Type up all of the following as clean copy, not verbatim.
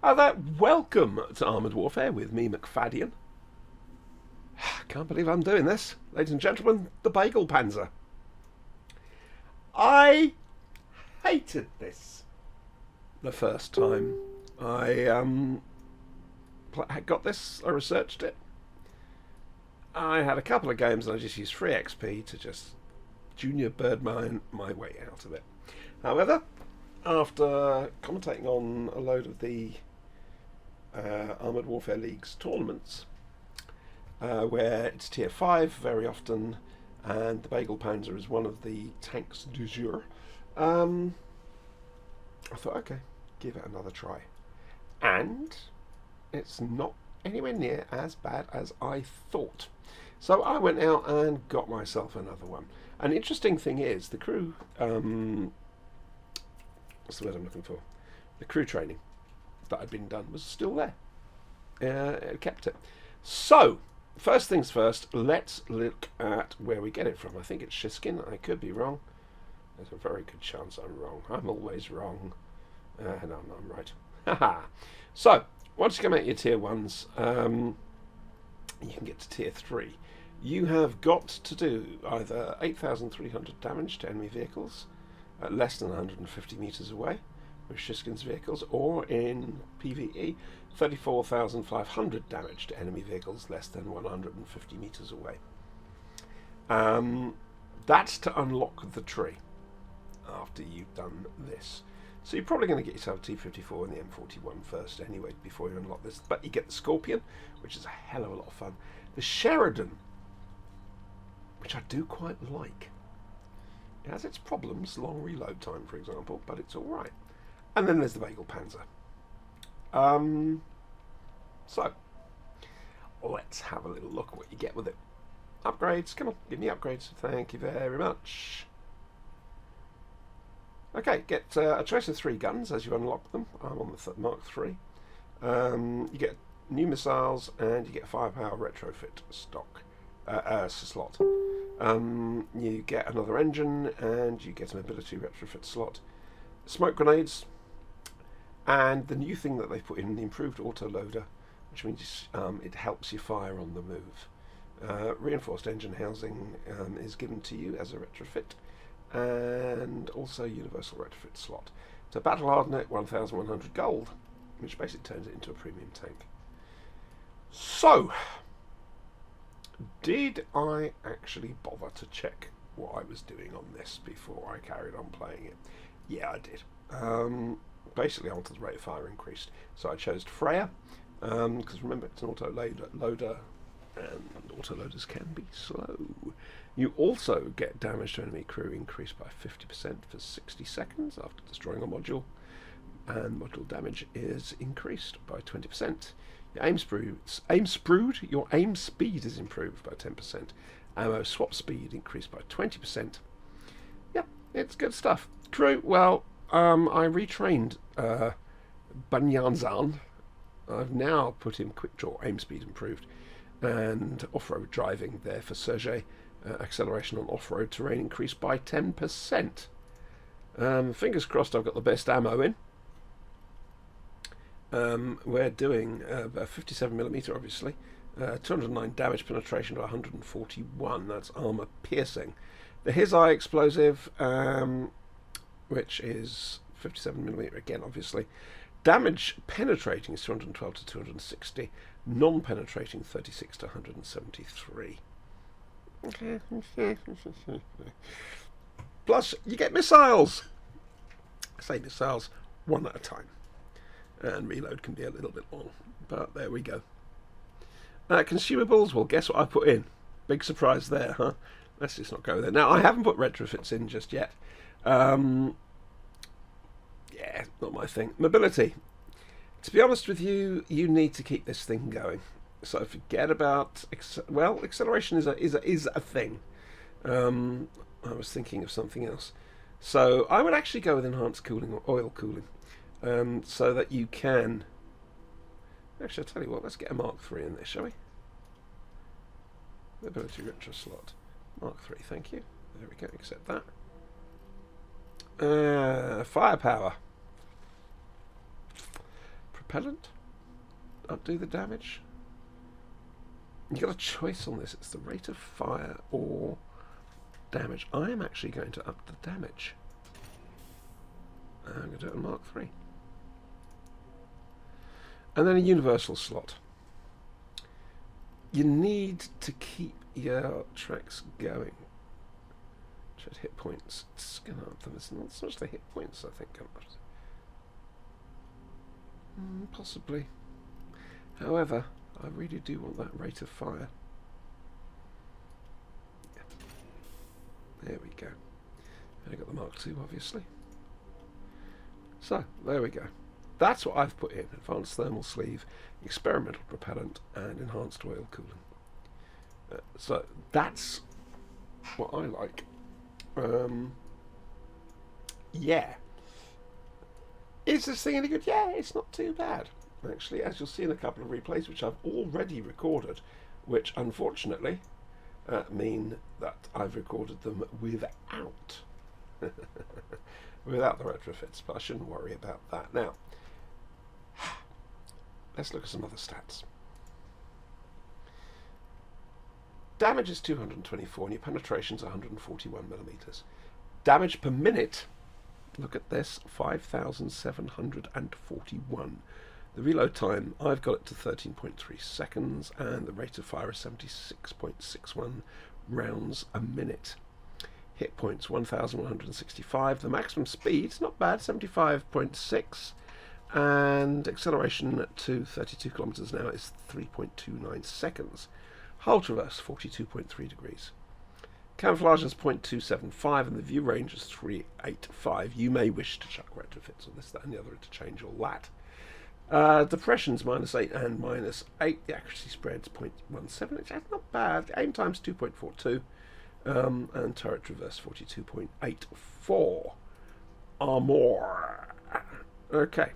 Hi there, welcome to Armoured Warfare with me, McFadden. Can't believe I'm doing this. Ladies and gentlemen, the Bagal Panzer. I hated this the first time I got this. I researched it. I had a couple of games and I just used free XP to just junior birdmine my way out of it. However, after commentating on a load of the Armoured Warfare League's tournaments, where it's tier 5 very often, and the Bagal Panzer is one of the tanks du jour, I thought, okay, give it another try. And it's not anywhere near as bad as I thought. So I went out and got myself another one. An interesting thing is, the crew, what's the word I'm looking for? The crew training that had been done was still there. It kept it. So, first things first, let's look at where we get it from. I think it's Shiskin. I could be wrong. There's a very good chance I'm wrong. I'm always wrong. No, I'm right. Haha. So, once you come out your tier 1s, you can get to tier 3. You have got to do either 8,300 damage to enemy vehicles at less than 150 meters away with Shiskin's vehicles, or in PvE, 34,500 damage to enemy vehicles less than 150 meters away. That's to unlock the tree after you've done this. So you're probably going to get yourself a T-54 and the M41 first anyway before you unlock this. But you get the Scorpion, which is a hell of a lot of fun. The Sheridan, which I do quite like. It has its problems, long reload time for example, but it's alright. And then there's the Bagal Panzer. So, let's have a little look at what you get with it. Upgrades, come on, give me upgrades. Thank you very much. Okay, get a choice of 3 guns as you unlock them. I'm on the Mark III. You get new missiles and you get a firepower retrofit stock slot. You get another engine and you get a mobility retrofit slot. Smoke grenades, and the new thing that they've put in, the improved autoloader, which means it helps you fire on the move. Reinforced engine housing is given to you as a retrofit, and also universal retrofit slot. So battle hardener, 1,100 gold, which basically turns it into a premium tank. So, did I actually bother to check what I was doing on this before I carried on playing it? Yeah, I did. Basically, I wanted the rate of fire increased, so I chose R3aper, because remember, it's an auto-loader, and autoloaders can be slow. You also get damage to enemy crew increased by 50% for 60 seconds after destroying a module, and module damage is increased by 20%. Your aim speed is improved by 10%. Ammo swap speed increased by 20%. Yeah, it's good stuff. Crew, well, I retrained Banyanzan. I've now put in quick draw, aim speed improved, and off-road driving there for Sergei. Acceleration on off-road terrain increased by 10%. Fingers crossed I've got the best ammo in. We're doing 57mm, obviously. 209 damage penetration to 141. That's armor piercing. The His Eye explosive, which is 57mm again, obviously. Damage penetrating is 212 to 260. Non-penetrating 36 to 173. Plus, you get missiles. I say missiles one at a time. And reload can be a little bit long, but there we go. Consumables, well, guess what I put in? Big surprise there, huh? Let's just not go there. Now, I haven't put retrofits in just yet. Yeah, not my thing. Mobility. To be honest with you, you need to keep this thing going. So forget about... acceleration is a thing. I was thinking of something else. So I would actually go with enhanced cooling or oil cooling. So that you can... Actually, I'll tell you what, let's get a Mark III in there, shall we? Ability retro slot. Mark III, thank you. There we go, accept that. Firepower. propellant, updo the damage. You've got a choice on this. It's the rate of fire or damage. I am actually going to up the damage. I'm going to do it on Mark 3. And then a universal slot. You need to keep your tracks going. Check hit points. It's going to up them. It's not so much the hit points, I think. Possibly. However, I really do want that rate of fire. Yeah. There we go. And I got the Mark II, obviously. So, there we go. That's what I've put in. Advanced thermal sleeve, experimental propellant, and enhanced oil cooling. So, that's what I like. Yeah. Is this thing any good? Yeah, it's not too bad. Actually, as you'll see in a couple of replays, which I've already recorded, which unfortunately mean that I've recorded them without without the retrofits, but I shouldn't worry about that. Now, let's look at some other stats. Damage is 224 and your penetration's 141 millimeters. Damage per minute, look at this, 5,741. The reload time, I've got it to 13.3 seconds, and the rate of fire is 76.61 rounds a minute. Hit points, 1,165. The maximum speed's not bad, 75.6. And acceleration to 32 kilometers an hour is 3.29 seconds. Hull traverse, 42.3 degrees. Camouflage is 0.275 and the view range is 385. You may wish to chuck retrofits on this, that and the other to change all that. Depression's -8 and -8. The accuracy spread's 0.17, which is not bad. Aim time's 2.42. And turret traverse 42.84. Armor. Okay.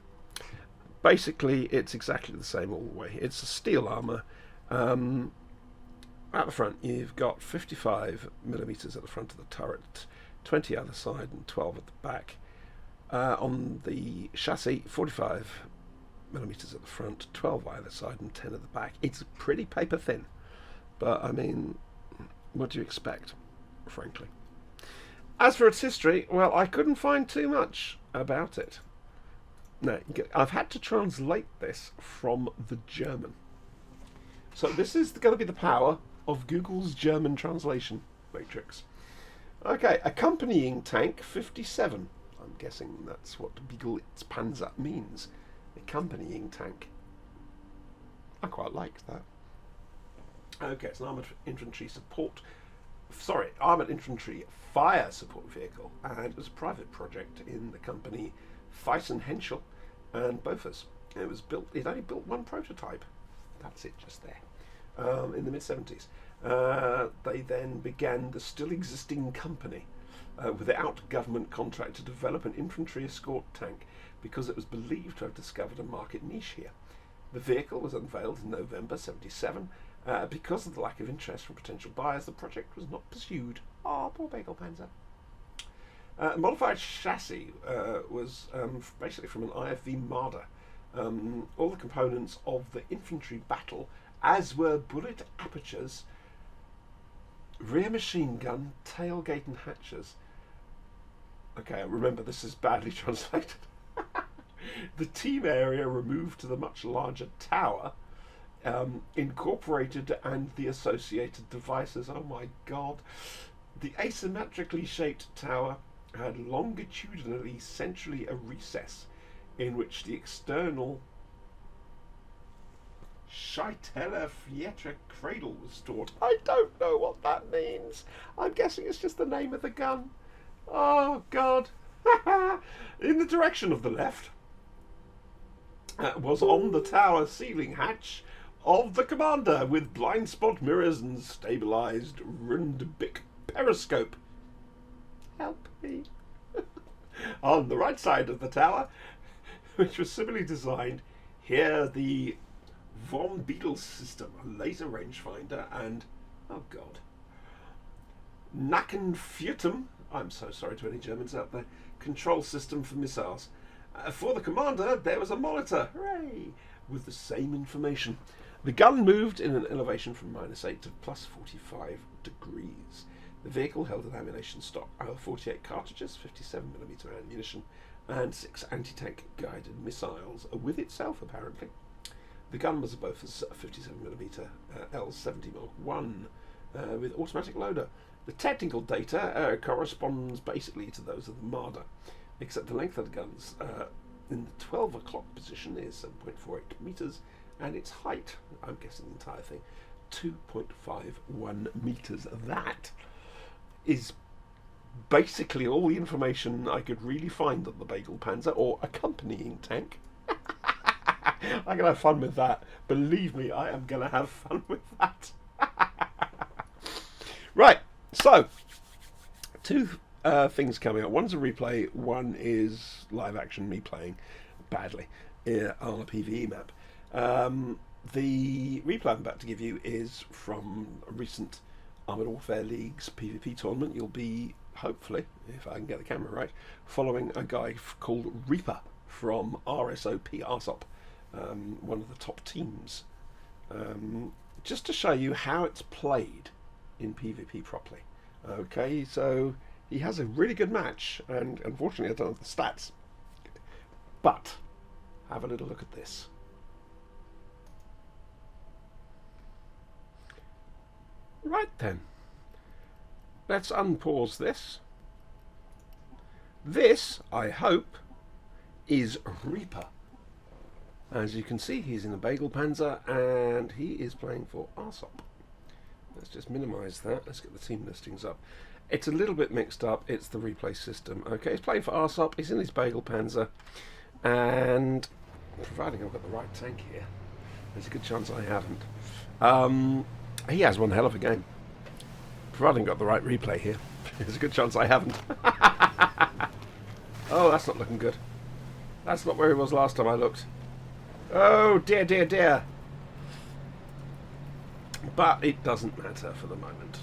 Basically, it's exactly the same all the way. It's a steel armor. At the front, you've got 55 millimeters at the front of the turret, 20 either side, and 12 at the back. On the chassis, 45 millimeters at the front, 12 either side, and 10 at the back. It's pretty paper thin, but I mean, what do you expect, frankly? As for its history, well, I couldn't find too much about it. Now, I've had to translate this from the German. So this is going to be the power of Google's German translation matrix. Okay, accompanying tank 57. I'm guessing that's what Begleitpanzer means. Accompanying tank. I quite like that. Okay, it's an armoured infantry fire support vehicle, and it was a private project in the company Thyssen Henschel and Bofors. It was built. It only built one prototype. That's it, just there. In the mid-70s, they then began the still existing company without government contract to develop an infantry escort tank because it was believed to have discovered a market niche here. The vehicle was unveiled in November '77. Because of the lack of interest from potential buyers, the project was not pursued. Oh, poor Bagal Panzer. Modified chassis was basically from an IFV Marder. All the components of the infantry battle, as were bullet apertures, rear machine gun, tailgate and hatches. Okay, remember this is badly translated. The team area removed to the much larger tower, incorporated and the associated devices. Oh my god. The asymmetrically shaped tower had longitudinally centrally a recess in which the external Scheiteler Fietra cradle was stored. I don't know what that means. I'm guessing it's just the name of the gun. Oh god. In the direction of the left was on the tower ceiling hatch of the commander with blind spot mirrors and stabilized Rundbick periscope. Help me. On the right side of the tower, which was similarly designed, here the Von Beetle system, a laser rangefinder, and oh god, Nackenfeutum, I'm so sorry to any Germans out there, control system for missiles. For the commander, there was a monitor, hooray, with the same information. The gun moved in an elevation from -8 to +45 degrees. The vehicle held an ammunition stock of 48 cartridges, 57mm ammunition, and 6 anti-tank guided missiles with itself, apparently. The gun was both a 57mm L70 Mark 1 with automatic loader. The technical data corresponds basically to those of the Marder, except the length of the guns in the 12 o'clock position is 7.48 metres, and its height, I'm guessing the entire thing, 2.51 metres. That is basically all the information I could really find on the Bagal Panzer, or accompanying tank. I'm going to have fun with that. Believe me, I am going to have fun with that. Right, so, two things coming up. One's a replay, one is live action, me playing badly on a PvE map. The replay I'm about to give you is from a recent Armoured Warfare League's PvP tournament. You'll be, hopefully, if I can get the camera right, following a guy called R3aper from RSOP, RSOP, one of the top teams, just to show you how it's played in PvP properly. Okay, so he has a really good match, and unfortunately I don't have the stats, but have a little look at this. Right then, let's unpause this. This, I hope, is R3aper. As you can see, he's in a Bagal Panzer and he is playing for RSOP. Let's just minimise that. Let's get the team listings up. It's a little bit mixed up. It's the replay system. Okay, he's playing for RSOP. He's in his Bagal Panzer, and providing I've got the right tank here, there's a good chance I haven't. He has one hell of a game. Providing I've got the right replay here, there's a good chance I haven't. Oh, that's not looking good. That's not where he was last time I looked. Oh dear, dear, dear. But it doesn't matter for the moment.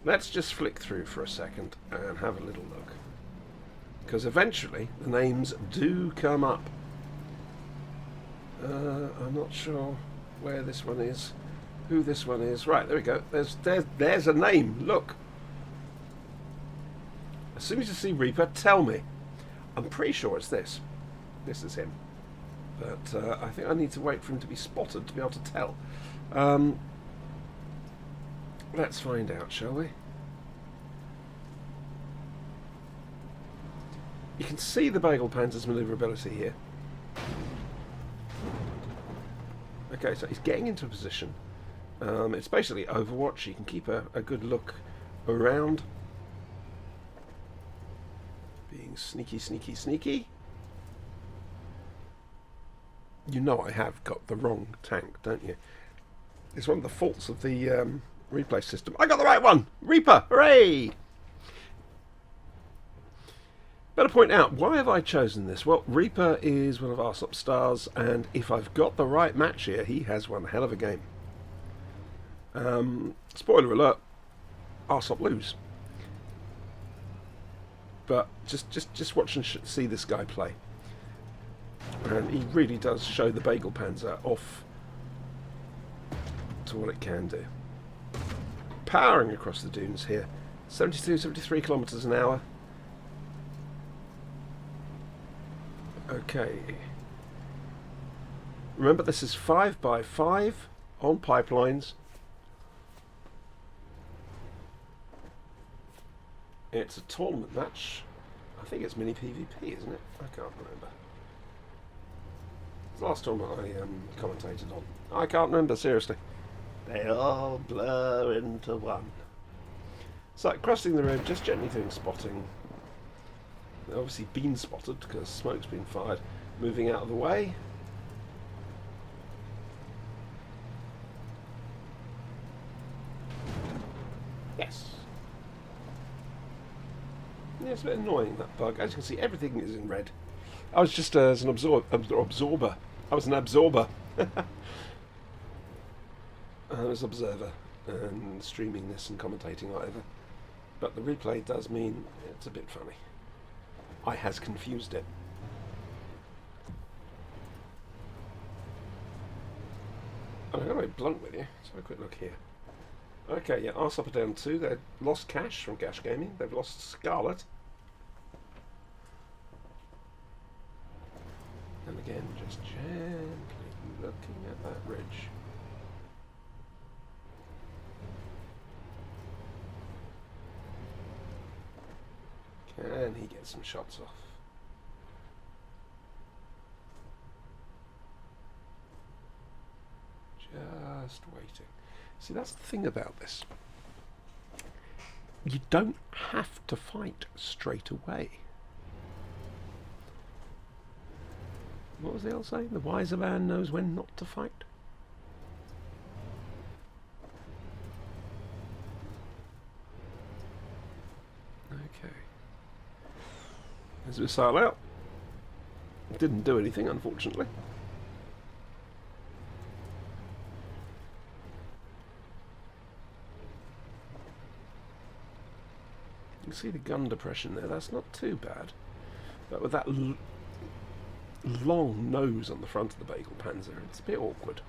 Let's just flick through for a second and have a little look, because eventually the names do come up. I'm not sure where this one is, who this one is. Right, there we go. There's a name. Look. As soon as you see R3aper, tell me. I'm pretty sure it's this. This is him. But I think I need to wait for him to be spotted to be able to tell. Let's find out, shall we? You can see the Bagal Panzer's manoeuvrability here. Okay, so he's getting into a position. It's basically Overwatch. You can keep a good look around. Being sneaky, sneaky, sneaky. You know I have got the wrong tank, don't you? It's one of the faults of the replay system. I got the right one! R3aper! Hooray! Better point out, why have I chosen this? Well, R3aper is one of RSOP stars, and if I've got the right match here, he has one hell of a game. Spoiler alert, RSOP lose. But just watch and see this guy play. And he really does show the Bagal Panzer off to what it can do. Powering across the dunes here. 72, 73 kilometres an hour. Okay. Remember, this is 5x5 on pipelines. It's a tournament match. I think it's mini PvP, isn't it? I can't remember. It's the last tournament I commentated on. I can't remember, seriously. They all blur into one. So, crossing the road, just gently doing spotting. They've obviously been spotted because smoke's been fired. Moving out of the way. Yes. Yeah, it's a bit annoying, that bug. As you can see, everything is in red. I was just as an absorber. I was an absorber. I was observer and streaming this and commentating whatever. But the replay does mean it's a bit funny. I has confused it. And I'm going to be blunt with you. Let's have a quick look here. Okay, yeah, RSOP are down 2. They've lost Cash from Gash Gaming. They've lost Scarlet. And again, just gently looking at that ridge. Can he get some shots off? Just waiting. See, that's the thing about this. You don't have to fight straight away. What was the old saying? The wiser man knows when not to fight. Okay. There's a missile out. Didn't do anything, unfortunately. You can see the gun depression there. That's not too bad. But with that long nose on the front of the Bagal Panzer, it's a bit awkward.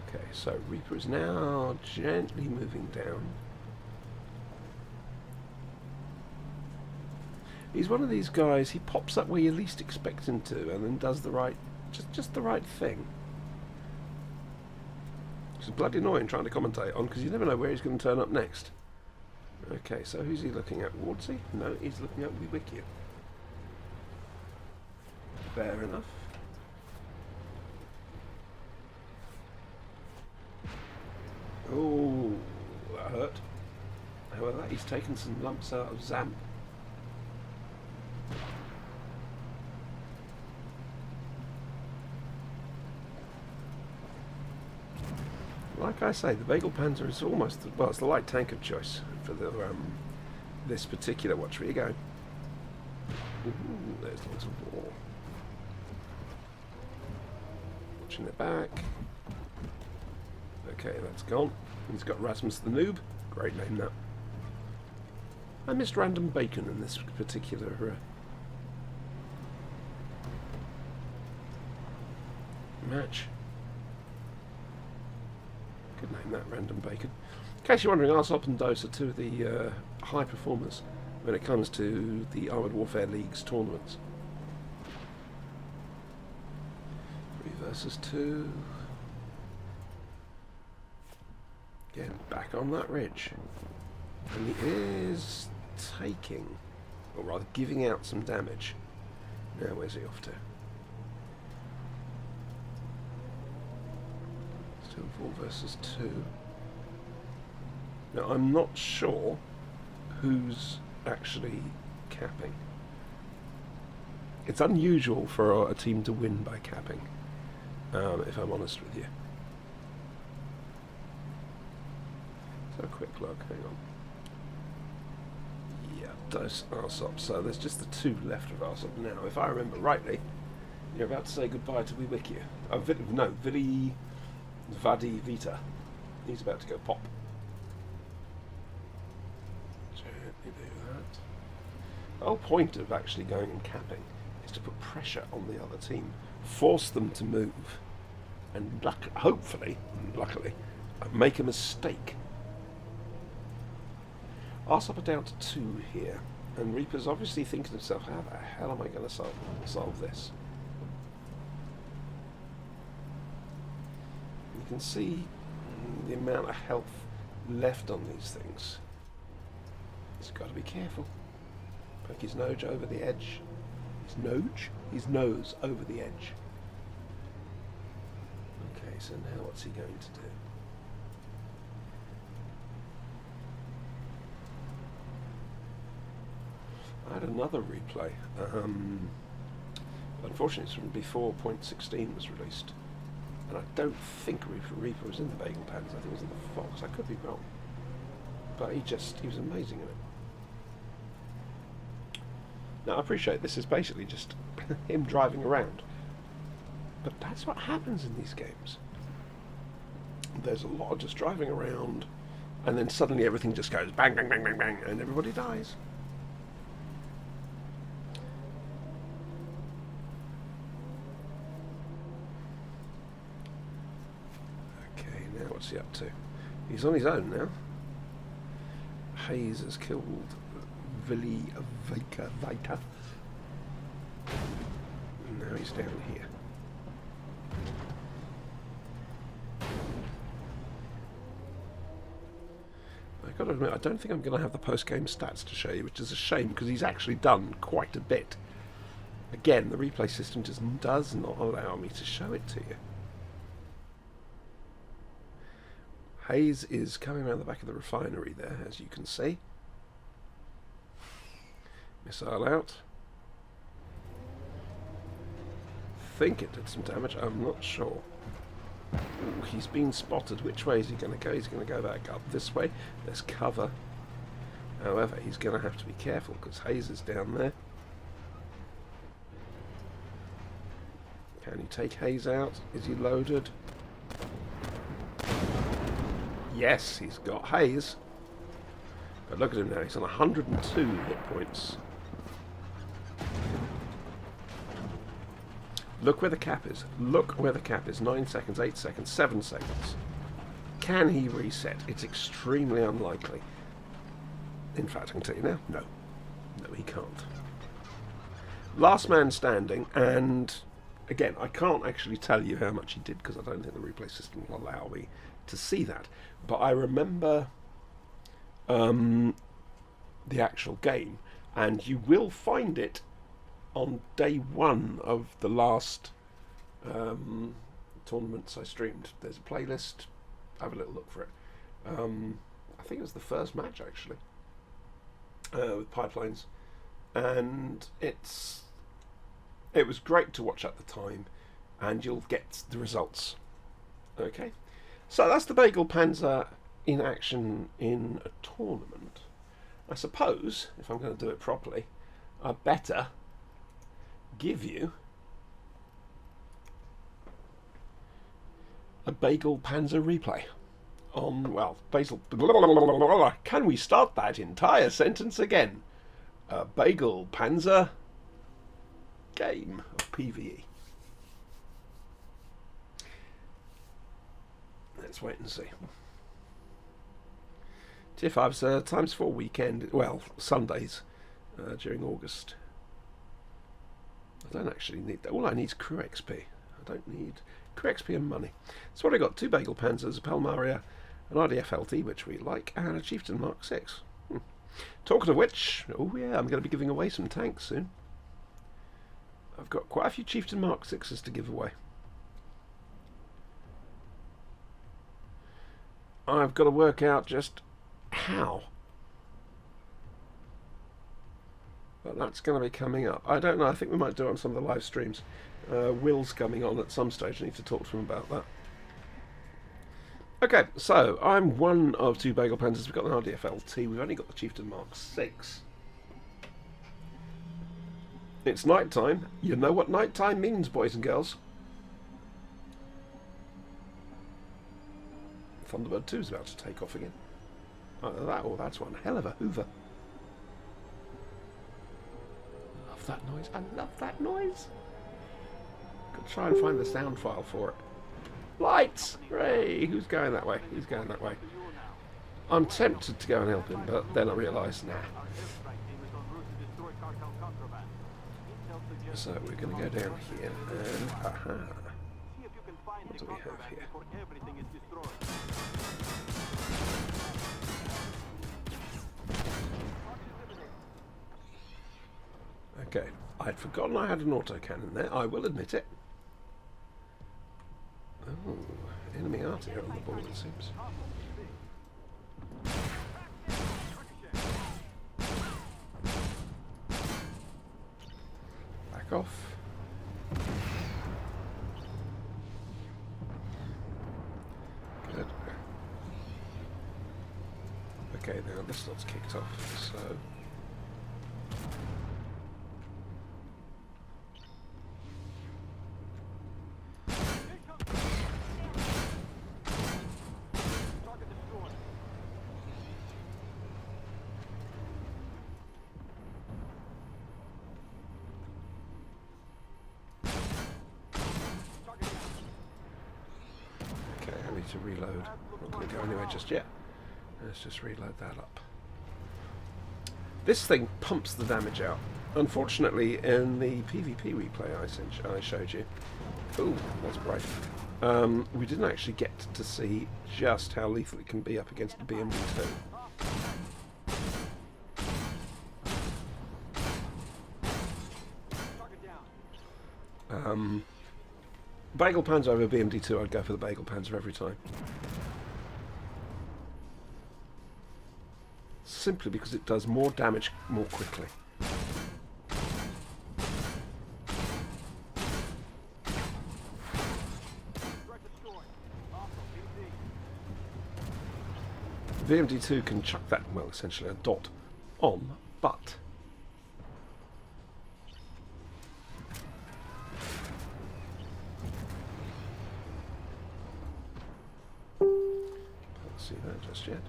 Okay, so Reaper is now gently moving down. He's one of these guys, he pops up where you least expect him to and then does the right, just the right thing. It's bloody annoying trying to commentate on because you never know where he's going to turn up next. Okay, so who's he looking at? Wardsey? No, he's looking at Wikia. Fair enough. Oh, that hurt. However, he's taken some lumps out of Zamp. Like I say, the Bagal Panzer is almost, well, it's the light tank of choice for the this particular. Watch where you go. Ooh, there's lots of war. Watching it back. Okay, that's gone. He's got Rasmus the Noob. Great name, that. I missed Random Bacon in this particular match. Good name, that, Random Bacon. In case you're wondering, RSOP and DOS are two of the high performers when it comes to the Armoured Warfare League's tournaments. 3 versus 2. Again, back on that ridge. And he is taking, or rather giving out some damage. Now where's he off to? Still 4 versus 2. Now I'm not sure who's actually capping. It's unusual for a team to win by capping, if I'm honest with you. So a quick look, hang on. Yeah, DOS RSOP. So there's just the 2 left of RSOP now. If I remember rightly, you're about to say goodbye to Wikia. No, Vili Vadi Vita. He's about to go pop. Gently do that. The whole point of actually going and capping is to put pressure on the other team, force them to move, and hopefully, luckily, make a mistake. RSOP are down to 2 here, and Reaper's obviously thinking to himself, how the hell am I going to solve this? You can see the amount of health left on these things. He's got to be careful. Poke his nose over the edge. His nose over the edge. Okay, so now what's he going to do? I had another replay. Unfortunately, it's from before .16 was released. And I don't think Reaper was in the Bagal Panzer. I think it was in the Fox. I could be wrong. But he was amazing in it. Now, I appreciate this is basically just him driving around. But that's what happens in these games. There's a lot of just driving around, and then suddenly everything just goes bang, bang, bang, bang, bang, and everybody dies. Okay, now what's he up to? He's on his own now. Hayes has killed Vita. Now he's down here. I've got to admit, I don't think I'm going to have the post-game stats to show you, which is a shame because he's actually done quite a bit. Again, the replay system just does not allow me to show it to you. Hayes is coming around the back of the refinery there, as you can see. Missile out. I think it did some damage, I'm not sure. Ooh, he's been spotted. Which way is he going to go? He's going to go back up this way. There's cover. However, he's going to have to be careful because Hayes is down there. Can he take Hayes out? Is he loaded? Yes, he's got Hayes. But look at him now. He's on 102 hit points. Look where the cap is. Look where the cap is. 9 seconds, 8 seconds, 7 seconds. Can he reset? It's extremely unlikely. In fact, I can tell you now, no. No, he can't. Last man standing, and again, I can't actually tell you how much he did because I don't think the replay system will allow me to see that. But I remember the actual game, and you will find it on day one of the last tournaments I streamed. There's a playlist. Have a little look for it. I think it was the first match actually with Pipelines, and it was great to watch at the time, and you'll get the results. Okay, so that's the Bagal Panzer in action in a tournament. I suppose if I'm going to do it properly, I better give you a Bagal Panzer replay on, well, Basil. Can we start that entire sentence again? A Bagal Panzer game of PvE. Let's wait and see. Tier 5's times 4 weekend, well, Sundays during August. I don't actually need that. All I need is crew XP. I don't need crew XP and money. So what I got? 2 Bagal Panzers, a Palmaria, an RDF LT, which we like, and a Chieftain Mark 6. Talking of which, oh yeah, I'm going to be giving away some tanks soon. I've got quite a few Chieftain Mark 6s to give away. I've got to work out just how. But that's going to be coming up. I don't know, I think we might do it on some of the live streams. Will's coming on at some stage. I need to talk to him about that. Okay, so I'm one of 2 Bagal Panzers. We've got an RDF LT. We've only got the Chieftain Mark 6. It's night time. You know what night time means, boys and girls. Thunderbird 2 is about to take off again. That's one hell of a hoover. Love that noise. I love that noise. Could try and find the sound file for it. Lights! Hooray! Who's going that way? Who's going that way? I'm tempted to go and help him, but then I realise, nah. So we're going to go down here and aha. What do we have here? Okay, I'd forgotten I had an autocannon there, I will admit it. Oh, enemy artillery on the board, it seems. Back off. Good. Okay, now this lot's kicked off, so... need to reload. Not going to go anywhere just yet. Let's just reload that up. This thing pumps the damage out. Unfortunately, in the PvP replay I showed you, ooh, that's bright. We didn't actually get to see just how lethal it can be up against the BMD2. Bagal Panzer over BMD2, I'd go for the Bagal Panzer every time. Simply because it does more damage more quickly. BMD2 can chuck that, well, essentially a dot on, but can't see that just yet.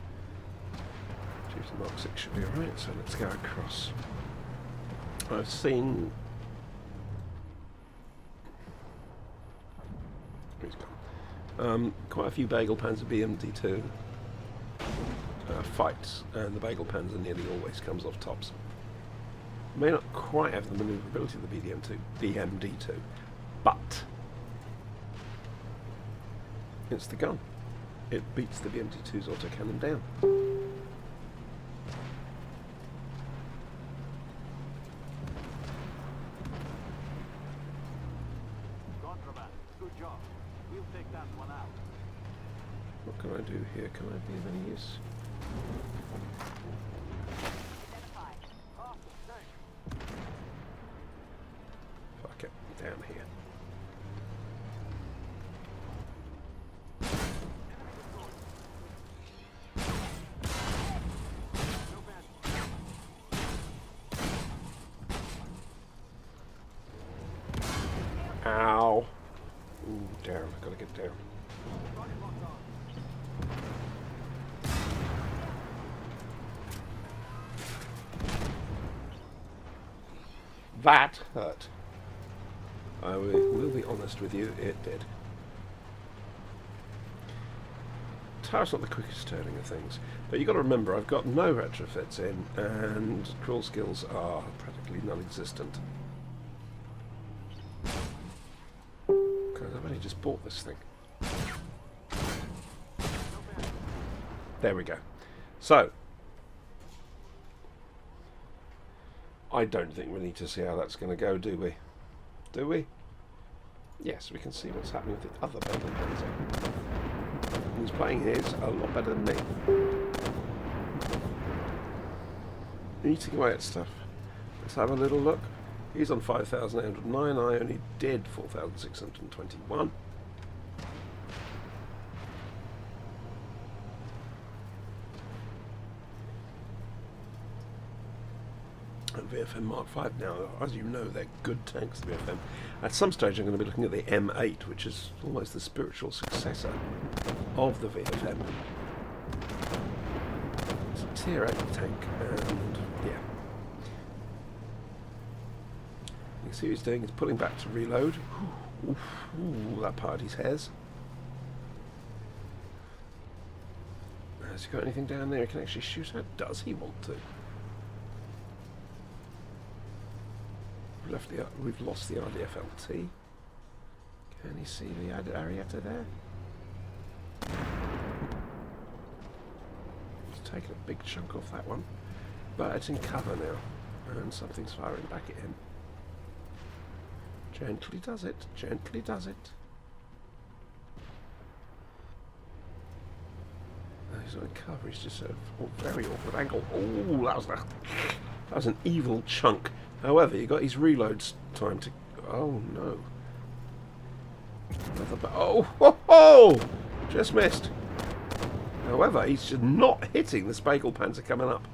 Duty Mark 6 should be alright, so let's go across. I've seen... he's gone. Quite a few Bagal Panzer BMD2 fights, and the Bagal Panzer nearly always comes off tops. May not quite have the manoeuvrability of the BMD2, but it's the gun. It beats the BMD2's autocannon down. Good job. We'll take that one out. What can I do here? Can I be of any use? Fuck it, down here. Ow. Ooh, down. I've got to get down. That hurt. I will be honest with you, it did. Tower's not the quickest turning of things, but you've got to remember I've got no retrofits in, and crawl skills are practically non-existent. Because I've only just bought this thing. There we go. So, I don't think we need to see how that's going to go, do we? Do we? Yes, we can see what's happening with the other Bagal Panzer. Who's playing his a lot better than me. Eating away at stuff. Let's have a little look. He's on 5,809. I only did 4,621. And VFM Mark V now, as you know, they're good tanks, the VFM. At some stage I'm going to be looking at the M8, which is almost the spiritual successor of the VFM. It's a tier 8 tank, and yeah. You can see what he's doing, he's pulling back to reload. Ooh, ooh, that party's hairs. Has he got anything down there he can actually shoot at? Does he want to? We've lost the RDFLT. Can you see the Arietta there? It's taken a big chunk off that one. But it's in cover now. And something's firing back at him. Gently does it. Gently does it. He's not in cover. He's just at a very awkward angle. Oh, that was an evil chunk. However, he got his reloads time to... Oh, no. Oh, ho, ho! Just missed. However, he's just not hitting the Bagal Panzer coming up.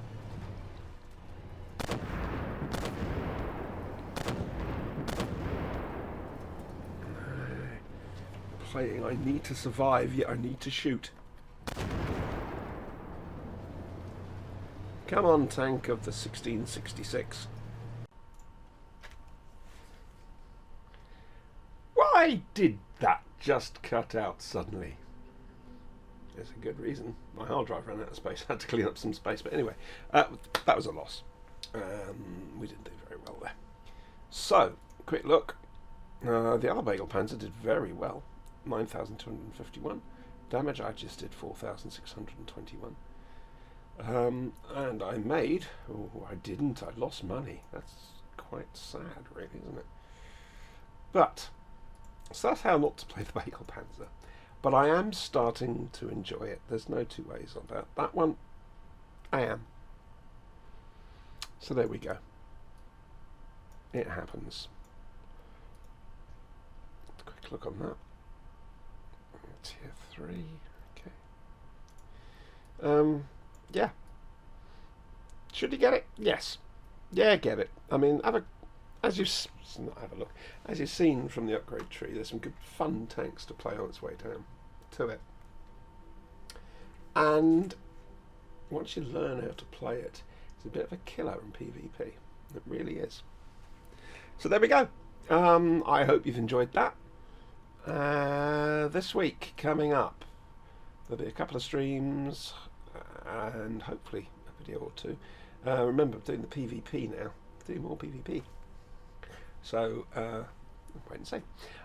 Playing, I need to survive, yet I need to shoot. Come on, tank of the 1666. Why did that just cut out suddenly? There's a good reason. My hard drive ran out of space. I had to clean up some space, but anyway, that was a loss. We didn't do very well there. So, quick look. The other Bagal Panzer did very well. 9,251. Damage I just did 4,621. And I made... Oh, I didn't. I lost money. That's quite sad, really, isn't it? But, so that's how not to play the Bagal Panzer. But I am starting to enjoy it. There's no two ways on that. That one, I am. So there we go. It happens. Quick look on that. Tier 3. Okay. Yeah. Should you get it? Yes. Yeah, get it. I mean, as you've seen from the upgrade tree, there's some good fun tanks to play on its way down to it. And once you learn how to play it, it's a bit of a killer in PvP. It really is. So there we go. I hope you've enjoyed that. This week coming up, there'll be a couple of streams and hopefully a video or two. Remember, I'm doing the PvP now. Do more PvP. So, wait and see.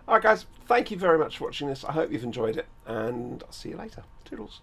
Alright guys, thank you very much for watching this. I hope you've enjoyed it, and I'll see you later. Toodles.